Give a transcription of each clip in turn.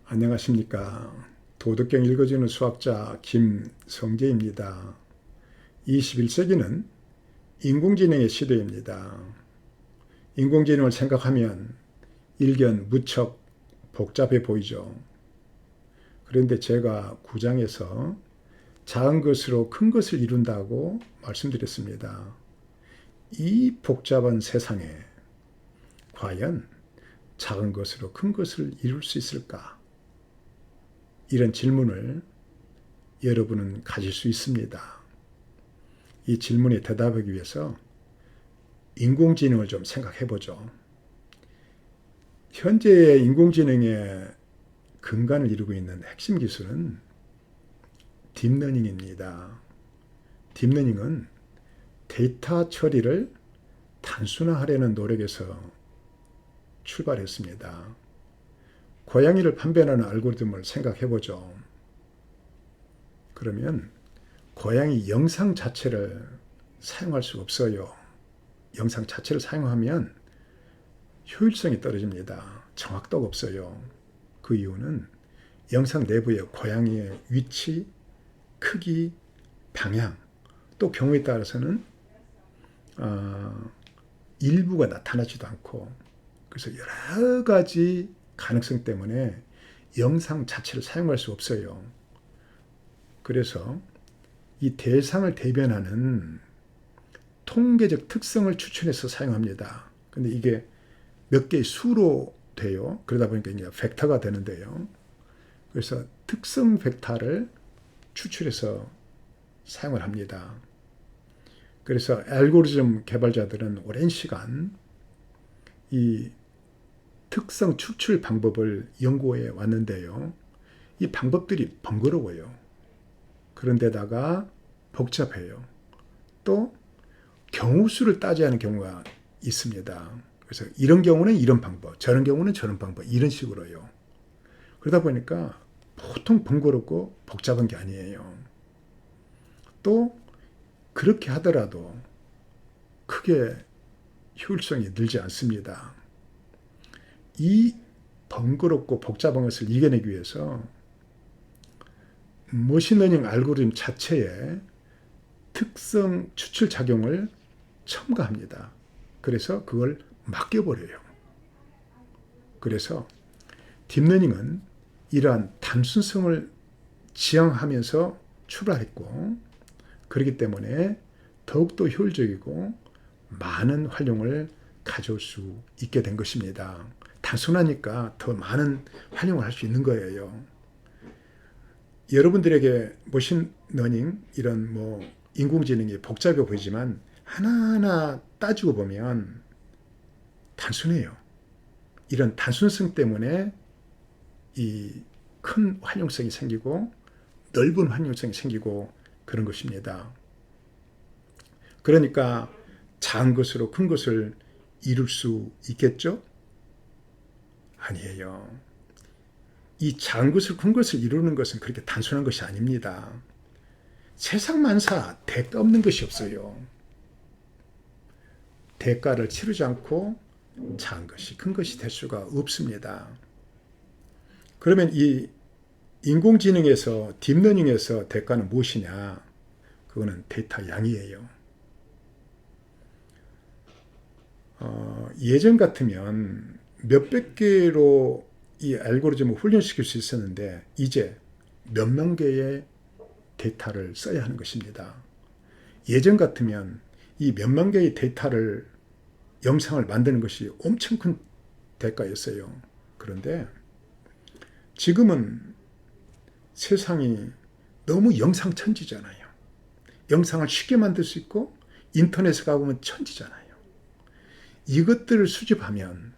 안녕하십니까. 도덕경 읽어주는 수학자 김성재입니다. 21세기는 인공지능의 시대입니다. 인공지능을 생각하면 일견 무척 복잡해 보이죠. 그런데 제가 9장에서 작은 것으로 큰 것을 이룬다고 말씀드렸습니다. 이 복잡한 세상에 과연 작은 것으로 큰 것을 이룰 수 있을까? 이런 질문을 여러분은 가질 수 있습니다. 이 질문에 대답하기 위해서 인공지능을 좀 생각해 보죠. 현재의 인공지능의 근간을 이루고 있는 핵심 기술은 딥러닝입니다. 딥러닝은 데이터 처리를 단순화하려는 노력에서 출발했습니다. 고양이를 판별하는 알고리즘을 생각해 보죠. 그러면 고양이 영상 자체를 사용할 수 없어요. 영상 자체를 사용하면 효율성이 떨어집니다. 정확도가 없어요. 그 이유는 영상 내부의 고양이의 위치, 크기, 방향, 또 경우에 따라서는 일부가 나타나지도 않고, 그래서 여러 가지 가능성 때문에 영상 자체를 사용할 수 없어요. 그래서 이 대상을 대변하는 통계적 특성을 추출해서 사용합니다. 근데 이게 몇 개의 수로 돼요. 그러다 보니까 이제 벡터가 되는데요. 그래서 특성 벡터를 추출해서 사용을 합니다. 그래서 알고리즘 개발자들은 오랜 시간 이 특성 추출 방법을 연구해 왔는데요. 이 방법들이 번거로워요. 그런데다가 복잡해요. 또 경우수를 따져야 하는 경우가 있습니다. 그래서 이런 경우는 이런 방법, 저런 경우는 저런 방법, 이런 식으로요. 그러다 보니까 보통 번거롭고 복잡한 게 아니에요. 또 그렇게 하더라도 크게 효율성이 늘지 않습니다. 이 번거롭고 복잡한 것을 이겨내기 위해서 머신러닝 알고리즘 자체에 특성 추출 작용을 첨가합니다. 그래서 그걸 맡겨버려요. 그래서 딥러닝은 이러한 단순성을 지향하면서 출발했고, 그렇기 때문에 더욱더 효율적이고 많은 활용을 가져올 수 있게 된 것입니다. 단순하니까 더 많은 활용을 할 수 있는 거예요. 여러분들에게 머신러닝 이런 인공지능이 복잡해 보이지만 하나하나 따지고 보면 단순해요. 이런 단순성 때문에 이 큰 활용성이 생기고 넓은 활용성이 생기고 그런 것입니다. 그러니까 작은 것으로 큰 것을 이룰 수 있겠죠? 아니에요. 이 작은 것을 큰 것을 이루는 것은 그렇게 단순한 것이 아닙니다. 세상 만사 대가 없는 것이 없어요. 대가를 치르지 않고 작은 것이 큰 것이 될 수가 없습니다. 그러면 이 인공지능에서 딥러닝에서 대가는 무엇이냐? 그거는 데이터 양이에요. 예전 같으면 몇백 개로 이 알고리즘을 훈련시킬 수 있었는데 이제 몇만 개의 데이터를 써야 하는 것입니다. 예전 같으면 이 몇만 개의 데이터를 영상을 만드는 것이 엄청 큰 대가였어요. 그런데 지금은 세상이 너무 영상천지잖아요. 영상을 쉽게 만들 수 있고 인터넷에 가보면 천지잖아요. 이것들을 수집하면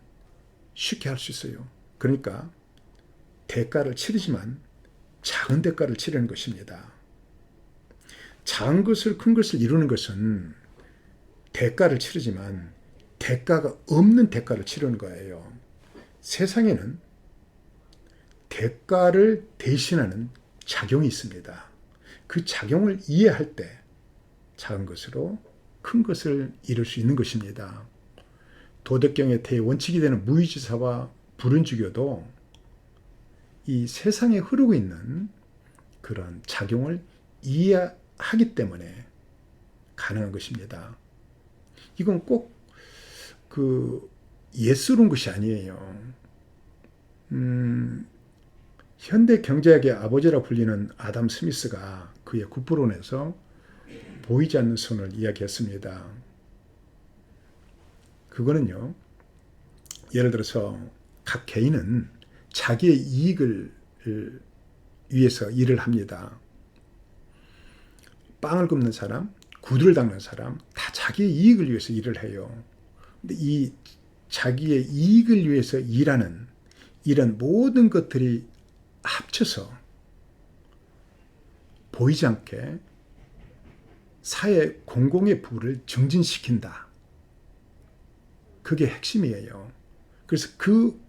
쉽게 할 수 있어요. 그러니까 대가를 치르지만 작은 대가를 치르는 것입니다. 작은 것을 큰 것을 이루는 것은 대가를 치르지만 대가가 없는 대가를 치르는 거예요. 세상에는 대가를 대신하는 작용이 있습니다. 그 작용을 이해할 때 작은 것으로 큰 것을 이룰 수 있는 것입니다. 도덕경의 대원칙이 되는 무의지사와 불은주교도 이 세상에 흐르고 있는 그런 작용을 이해하기 때문에 가능한 것입니다. 이건 꼭 예스러운 것이 아니에요. 현대 경제학의 아버지라 불리는 아담 스미스가 그의 구프론에서 보이지 않는 손을 이야기했습니다. 그거는요, 예를 들어서 각 개인은 자기의 이익을 위해서 일을 합니다. 빵을 굽는 사람, 구두를 닦는 사람, 다 자기의 이익을 위해서 일을 해요. 근데 이 자기의 이익을 위해서 일하는 이런 모든 것들이 합쳐서 보이지 않게 사회 공공의 부를 증진시킨다. 그게 핵심이에요. 그래서 그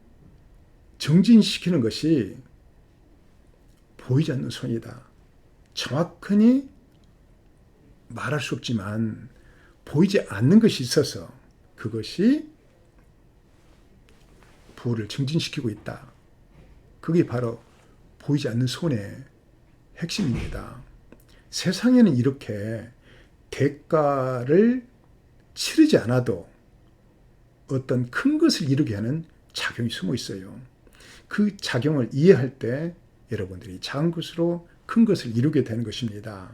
증진시키는 것이 보이지 않는 손이다. 정확하니 말할 수 없지만 보이지 않는 것이 있어서 그것이 부를 증진시키고 있다. 그게 바로 보이지 않는 손의 핵심입니다. 세상에는 이렇게 대가를 치르지 않아도 어떤 큰 것을 이루게 하는 작용이 숨어 있어요. 그 작용을 이해할 때 여러분들이 작은 것으로 큰 것을 이루게 되는 것입니다.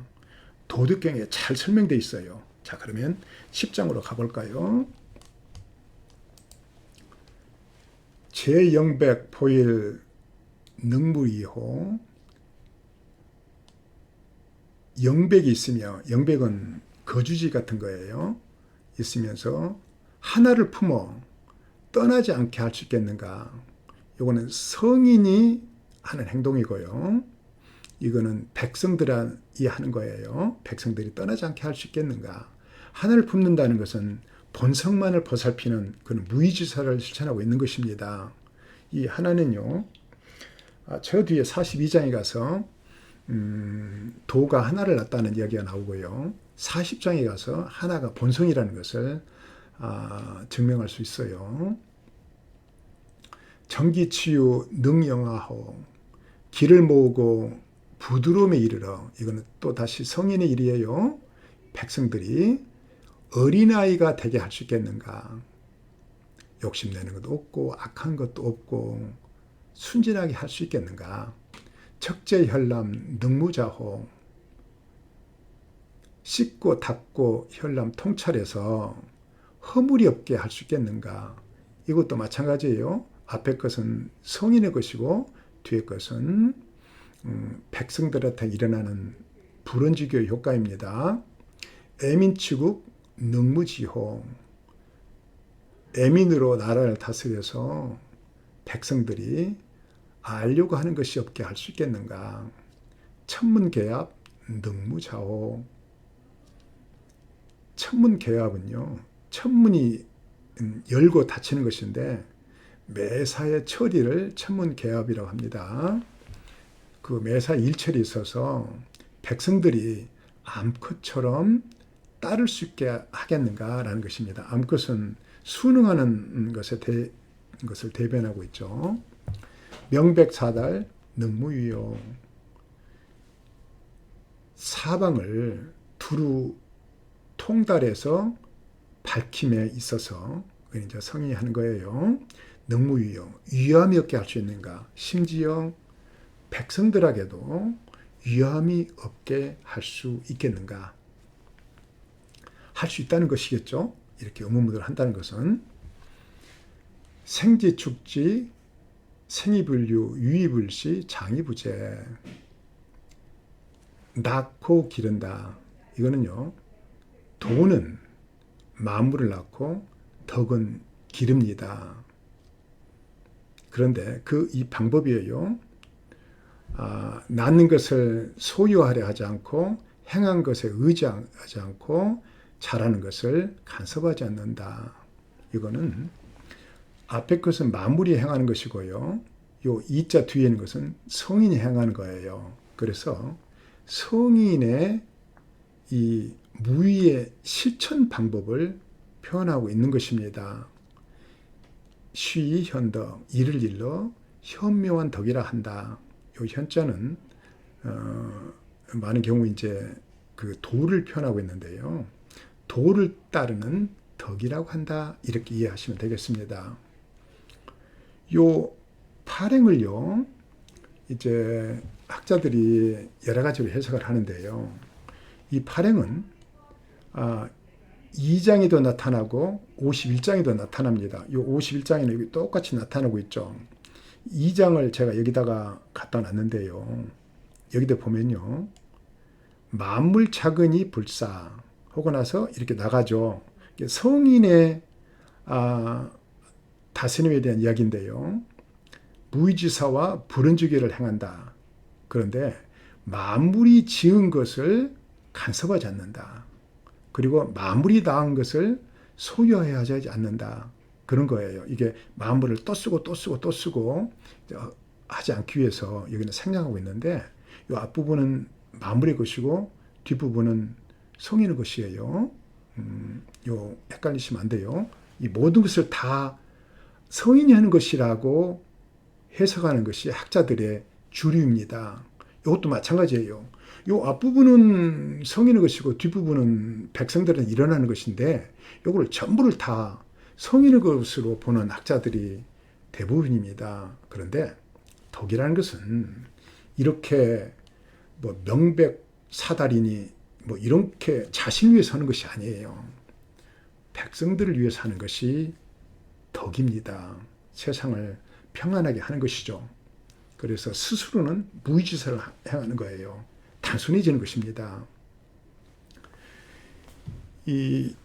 도덕경에 잘 설명되어 있어요. 자, 그러면 10장으로 가볼까요? 제 영백 포일 능무이호. 영백이 있으며, 영백은 거주지 같은 거예요. 있으면서 하나를 품어 떠나지 않게 할 수 있겠는가? 이거는 성인이 하는 행동이고요. 이거는 백성들이 하는 거예요. 백성들이 떠나지 않게 할 수 있겠는가? 하나를 품는다는 것은 본성만을 보살피는 그런 무의지사를 실천하고 있는 것입니다. 이 하나는요, 저 뒤에 42장에 가서 도가 하나를 낳았다는 이야기가 나오고요. 40장에 가서 하나가 본성이라는 것을 증명할 수 있어요. 정기치유 능영하호. 길을 모으고 부드러움에 이르러. 이거는 또 다시 성인의 일이에요. 백성들이 어린아이가 되게 할 수 있겠는가. 욕심내는 것도 없고 악한 것도 없고 순진하게 할 수 있겠는가. 척제혈람 능무자호. 씻고 닦고 혈람 통찰해서 허물이 없게 할 수 있겠는가. 이것도 마찬가지예요. 앞에 것은 성인의 것이고 뒤에 것은 백성들한테 일어나는 불언지교의 효과입니다. 애민치국 능무지호. 애민으로 나라를 다스려서 백성들이 알려고 하는 것이 없게 할 수 있겠는가. 천문개합 능무자호. 천문개합은요, 천문이 열고 닫히는 것인데 매사의 처리를 천문개합이라고 합니다. 그 매사 일처리 있어서 백성들이 암컷처럼 따를 수 있게 하겠는가라는 것입니다. 암컷은 순응하는 것을 대변하고 있죠. 명백사달 능무유요. 사방을 두루 통달해서 밝힘에 있어서 이제 성인이 하는 거예요. 능무유요. 위험이 없게 할 수 있는가. 심지어 백성들에게도 위험이 없게 할 수 있겠는가. 할 수 있다는 것이겠죠. 이렇게 의문문을 한다는 것은 생지축지 생이불유 유이불시 장이부재. 낳고 기른다. 이거는요, 도는 만물을 낳고 덕은 기릅니다. 그런데 이 방법이에요. 낳는 것을 소유하려 하지 않고 행한 것에 의지하지 않고 잘하는 것을 간섭하지 않는다. 이거는 앞에 것은 만물이 행하는 것이고요. 요 이자 뒤에 있는 것은 성인이 행하는 거예요. 그래서 성인의 이 무의의 실천 방법을 표현하고 있는 것입니다. 쉬 현덕, 일을 일러 현묘한 덕이라 한다. 요 현자는 많은 경우 이제 그 도를 표현하고 있는데요. 도를 따르는 덕이라고 한다. 이렇게 이해하시면 되겠습니다. 요 발행을요, 이제 학자들이 여러 가지로 해석을 하는데요. 이 발행은 2장에도 나타나고 51장에도 나타납니다. 이 51장에는 여기 똑같이 나타나고 있죠. 2장을 제가 여기다가 갖다 놨는데요. 여기다 보면요. 만물 작으니 불사 하고 나서 이렇게 나가죠. 성인의 다스림에 대한 이야기인데요. 무의지사와 불은주기를 행한다. 그런데 만물이 지은 것을 간섭하지 않는다. 그리고 만물이 당한 것을 소유해야 하지 않는다. 그런 거예요. 이게 만물을 또 쓰고 또 쓰고 또 쓰고 하지 않기 위해서 여기는 생략하고 있는데, 이 앞부분은 만물의 것이고 뒷부분은 성인의 것이에요. 요 헷갈리시면 안 돼요. 이 모든 것을 다 성인이 하는 것이라고 해석하는 것이 학자들의 주류입니다. 이것도 마찬가지예요. 요 앞부분은 성인의 것이고 뒷부분은 백성들은 일어나는 것인데, 요거를 전부를 다 성인의 것으로 보는 학자들이 대부분입니다. 그런데 덕이라는 것은 이렇게 뭐 명백사달이니 뭐 이렇게 자신을 위해서 하는 것이 아니에요. 백성들을 위해서 하는 것이 덕입니다. 세상을 평안하게 하는 것이죠. 그래서 스스로는 무의지사를 행하는 거예요. 단순해지는 것입니다. 이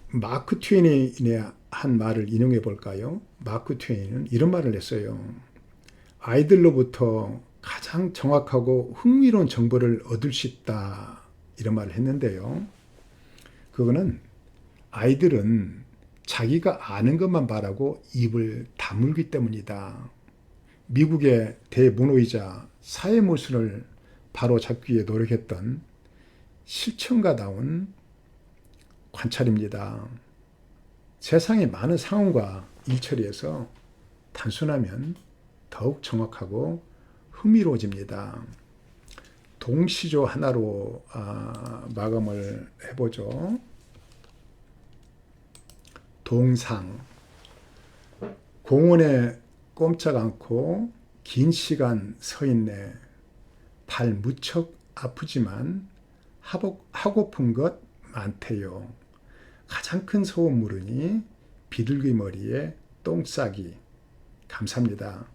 마크 트웨인이 한 말을 인용해 볼까요? 마크 트웨인은 이런 말을 했어요. 아이들로부터 가장 정확하고 흥미로운 정보를 얻을 수 있다. 이런 말을 했는데요. 그거는 아이들은 자기가 아는 것만 말하고 입을 다물기 때문이다. 미국의 대문호이자 사회모순을 바로 잡기 위해 노력했던 실천가다운 관찰입니다. 세상의 많은 상황과 일처리해서 단순하면 더욱 정확하고 흥미로워집니다. 동시조 하나로 마감을 해보죠. 동상. 공원에 꼼짝 않고 긴 시간 서 있네. 발 무척 아프지만 하고픈 것 많대요. 가장 큰 소원 물으니 비둘기 머리에 똥 싸기. 감사합니다.